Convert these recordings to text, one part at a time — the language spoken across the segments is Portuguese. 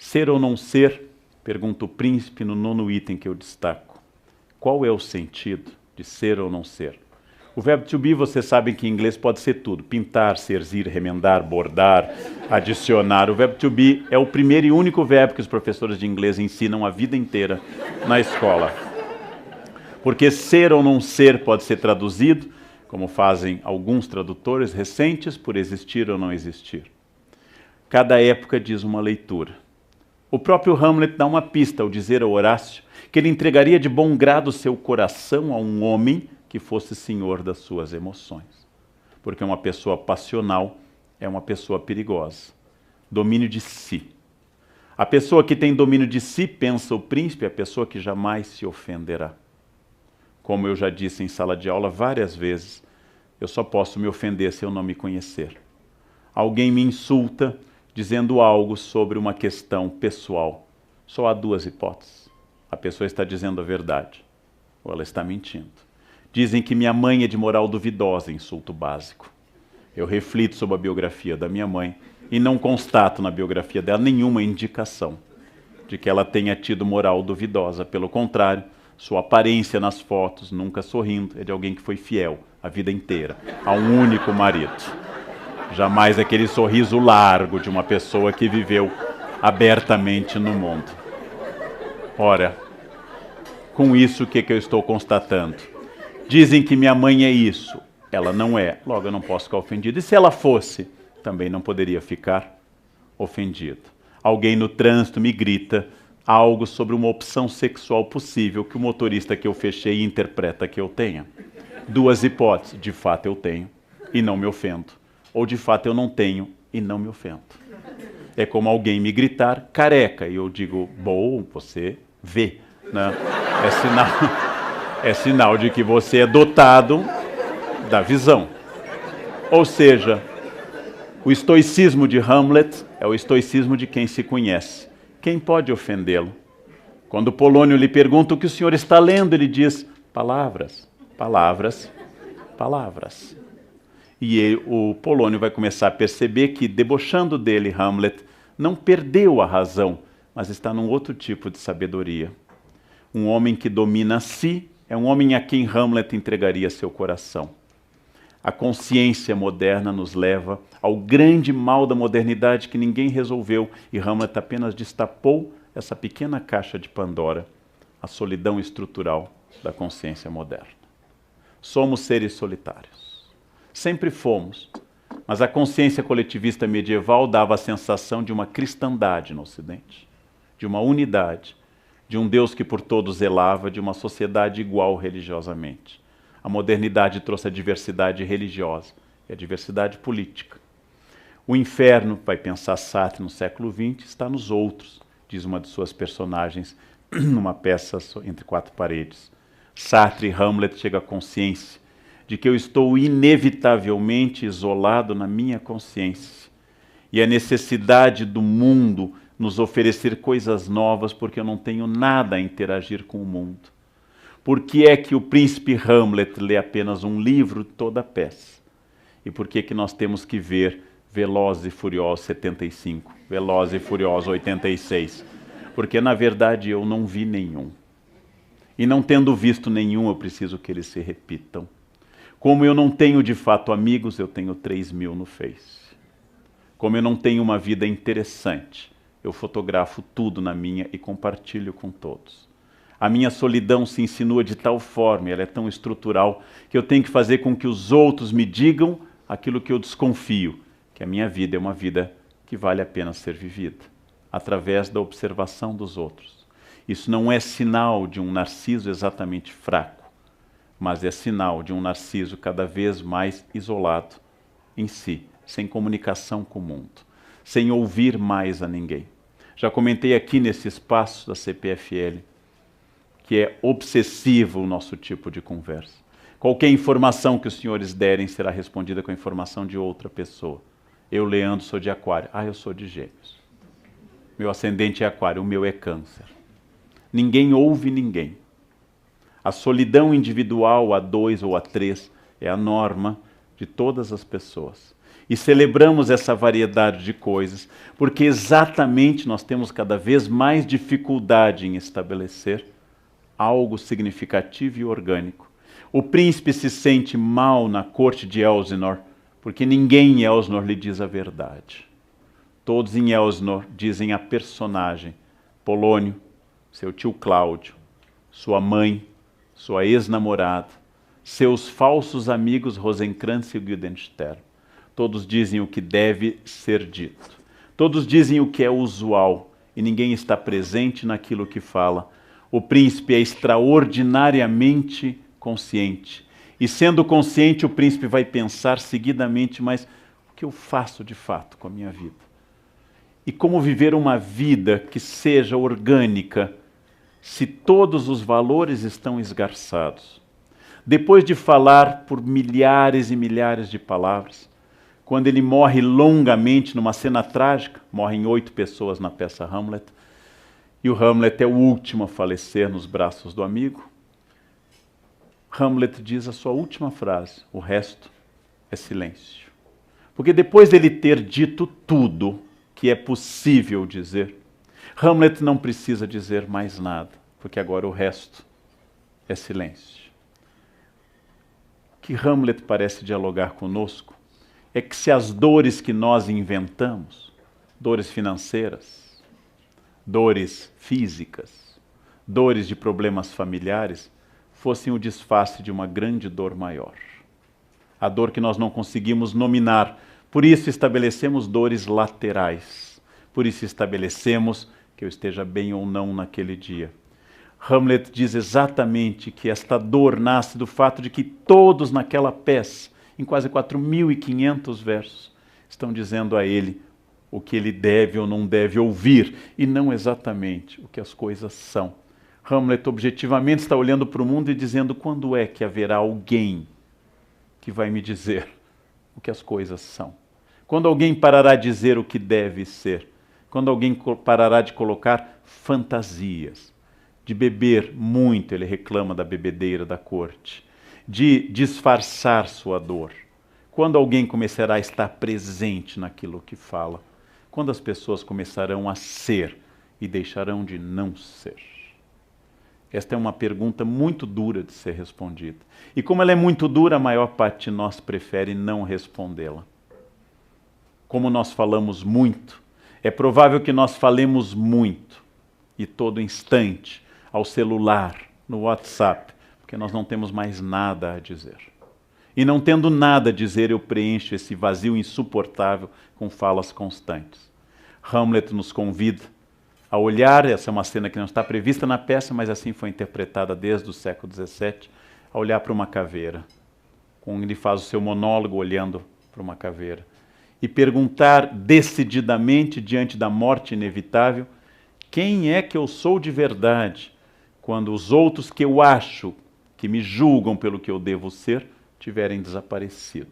Ser ou não ser? Pergunta o príncipe no 9º item que eu destaco. Qual é o sentido de ser ou não ser? O verbo to be, vocês sabem que em inglês pode ser tudo. Pintar, serzir, remendar, bordar, adicionar. O verbo to be é o primeiro e único verbo que os professores de inglês ensinam a vida inteira na escola. Porque ser ou não ser pode ser traduzido, como fazem alguns tradutores recentes, por existir ou não existir. Cada época diz uma leitura. O próprio Hamlet dá uma pista ao dizer a Horácio que ele entregaria de bom grado seu coração a um homem que fosse senhor das suas emoções. Porque uma pessoa passional é uma pessoa perigosa. Domínio de si. A pessoa que tem domínio de si, pensa o príncipe, é a pessoa que jamais se ofenderá. Como eu já disse em sala de aula várias vezes, eu só posso me ofender se eu não me conhecer. Alguém me insulta dizendo algo sobre uma questão pessoal. Só há duas hipóteses. A pessoa está dizendo a verdade, ou ela está mentindo. Dizem que minha mãe é de moral duvidosa, insulto básico. Eu reflito sobre a biografia da minha mãe e não constato na biografia dela nenhuma indicação de que ela tenha tido moral duvidosa. Pelo contrário, sua aparência nas fotos, nunca sorrindo, é de alguém que foi fiel a vida inteira a um único marido. Jamais aquele sorriso largo de uma pessoa que viveu abertamente no mundo. Ora, com isso o que eu estou constatando? Dizem que minha mãe é isso. Ela não é, logo eu não posso ficar ofendido. E se ela fosse, também não poderia ficar ofendido. Alguém no trânsito me grita algo sobre uma opção sexual possível que o motorista que eu fechei interpreta que eu tenha. Duas hipóteses, de fato eu tenho e não me ofendo. Ou de fato eu não tenho e não me ofendo. É como alguém me gritar careca e eu digo, bom, você vê, né? É sinal de que você é dotado da visão. Ou seja, o estoicismo de Hamlet é o estoicismo de quem se conhece. Quem pode ofendê-lo? Quando Polônio lhe pergunta o que o senhor está lendo, ele diz, palavras, palavras, palavras. E o Polônio vai começar a perceber que, debochando dele, Hamlet não perdeu a razão, mas está num outro tipo de sabedoria. Um homem que domina a si é um homem a quem Hamlet entregaria seu coração. A consciência moderna nos leva ao grande mal da modernidade que ninguém resolveu e Hamlet apenas destapou essa pequena caixa de Pandora, a solidão estrutural da consciência moderna. Somos seres solitários. Sempre fomos, mas a consciência coletivista medieval dava a sensação de uma cristandade no Ocidente, de uma unidade, de um Deus que por todos zelava, de uma sociedade igual religiosamente. A modernidade trouxe a diversidade religiosa e a diversidade política. O inferno, vai pensar Sartre no século XX, está nos outros, diz uma de suas personagens numa peça Entre Quatro Paredes. Sartre e Hamlet chegam à consciência de que eu estou inevitavelmente isolado na minha consciência. E a necessidade do mundo nos oferecer coisas novas porque eu não tenho nada a interagir com o mundo. Por que é que o príncipe Hamlet lê apenas um livro toda a peça? E por que é que nós temos que ver Velozes e Furiosos 75, Velozes e Furiosos 86? Porque na verdade eu não vi nenhum. E não tendo visto nenhum, eu preciso que eles se repitam. Como eu não tenho de fato amigos, eu tenho 3.000 no Face. Como eu não tenho uma vida interessante, eu fotografo tudo na minha e compartilho com todos. A minha solidão se insinua de tal forma, ela é tão estrutural, que eu tenho que fazer com que os outros me digam aquilo que eu desconfio, que a minha vida é uma vida que vale a pena ser vivida, através da observação dos outros. Isso não é sinal de um narciso exatamente fraco, mas é sinal de um narciso cada vez mais isolado em si, sem comunicação com o mundo, sem ouvir mais a ninguém. Já comentei aqui nesse espaço da CPFL que é obsessivo o nosso tipo de conversa. Qualquer informação que os senhores derem será respondida com a informação de outra pessoa. Eu, Leandro, sou de Aquário. Ah, eu sou de Gêmeos. Meu ascendente é Aquário, o meu é Câncer. Ninguém ouve ninguém. A solidão individual a 2 ou a 3 é a norma de todas as pessoas. E celebramos essa variedade de coisas, porque exatamente nós temos cada vez mais dificuldade em estabelecer algo significativo e orgânico. O príncipe se sente mal na corte de Elsinor, porque ninguém em Elsinor lhe diz a verdade. Todos em Elsinor dizem a personagem, Polônio, seu tio Cláudio, sua mãe, sua ex-namorada, seus falsos amigos Rosencrantz e Guildenstern. Todos dizem o que deve ser dito. Todos dizem o que é usual e ninguém está presente naquilo que fala. O príncipe é extraordinariamente consciente. E sendo consciente, o príncipe vai pensar seguidamente, mas o que eu faço de fato com a minha vida? E como viver uma vida que seja orgânica, se todos os valores estão esgarçados? Depois de falar por milhares e milhares de palavras, quando ele morre longamente numa cena trágica, morrem 8 pessoas na peça Hamlet, e o Hamlet é o último a falecer nos braços do amigo, Hamlet diz a sua última frase, o resto é silêncio. Porque depois dele ter dito tudo que é possível dizer, Hamlet não precisa dizer mais nada, porque agora o resto é silêncio. O que Hamlet parece dialogar conosco é que se as dores que nós inventamos, dores financeiras, dores físicas, dores de problemas familiares, fossem o disfarce de uma grande dor maior. A dor que nós não conseguimos nominar. Por isso estabelecemos dores laterais. Por isso estabelecemos que eu esteja bem ou não naquele dia. Hamlet diz exatamente que esta dor nasce do fato de que todos naquela peça, em quase 4.500 versos, estão dizendo a ele o que ele deve ou não deve ouvir, e não exatamente o que as coisas são. Hamlet objetivamente está olhando para o mundo e dizendo: quando é que haverá alguém que vai me dizer o que as coisas são? Quando alguém parará de dizer o que deve ser? Quando alguém parará de colocar fantasias, de beber muito, ele reclama da bebedeira da corte, de disfarçar sua dor? Quando alguém começará a estar presente naquilo que fala? Quando as pessoas começarão a ser e deixarão de não ser? Esta é uma pergunta muito dura de ser respondida. E como ela é muito dura, a maior parte de nós prefere não respondê-la. Como nós falamos muito, é provável que nós falemos muito, e todo instante, ao celular, no WhatsApp, porque nós não temos mais nada a dizer. E não tendo nada a dizer, eu preencho esse vazio insuportável com falas constantes. Hamlet nos convida a olhar, essa é uma cena que não está prevista na peça, mas assim foi interpretada desde o século XVII, a olhar para uma caveira. Quando ele faz o seu monólogo olhando para uma caveira. E perguntar decididamente, diante da morte inevitável, quem é que eu sou de verdade, quando os outros que eu acho, que me julgam pelo que eu devo ser, tiverem desaparecido.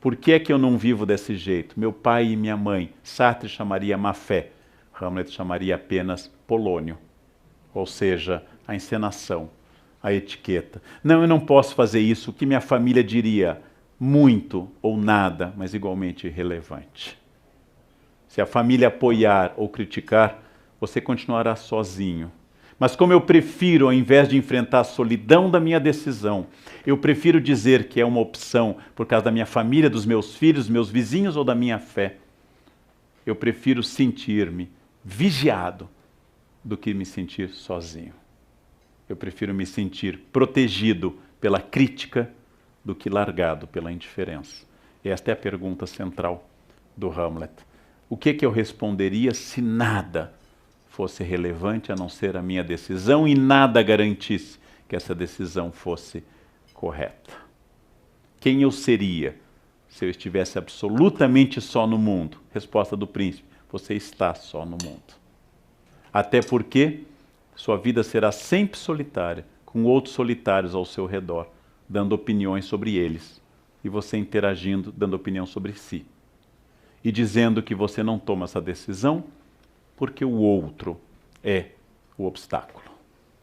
Por que é que eu não vivo desse jeito? Meu pai e minha mãe, Sartre chamaria má fé, Hamlet chamaria apenas Polônio, ou seja, a encenação, a etiqueta. Não, eu não posso fazer isso, o que minha família diria? Muito ou nada, mas igualmente irrelevante. Se a família apoiar ou criticar, você continuará sozinho. Mas como eu prefiro, ao invés de enfrentar a solidão da minha decisão, eu prefiro dizer que é uma opção por causa da minha família, dos meus filhos, dos meus vizinhos ou da minha fé, eu prefiro sentir-me vigiado do que me sentir sozinho. Eu prefiro me sentir protegido pela crítica do que largado pela indiferença. Esta é a pergunta central do Hamlet. O que eu responderia se nada fosse relevante a não ser a minha decisão e nada garantisse que essa decisão fosse correta? Quem eu seria se eu estivesse absolutamente só no mundo? Resposta do príncipe: você está só no mundo. Até porque sua vida será sempre solitária, com outros solitários ao seu redor, dando opiniões sobre eles, e você interagindo, dando opinião sobre si. E dizendo que você não toma essa decisão porque o outro é o obstáculo.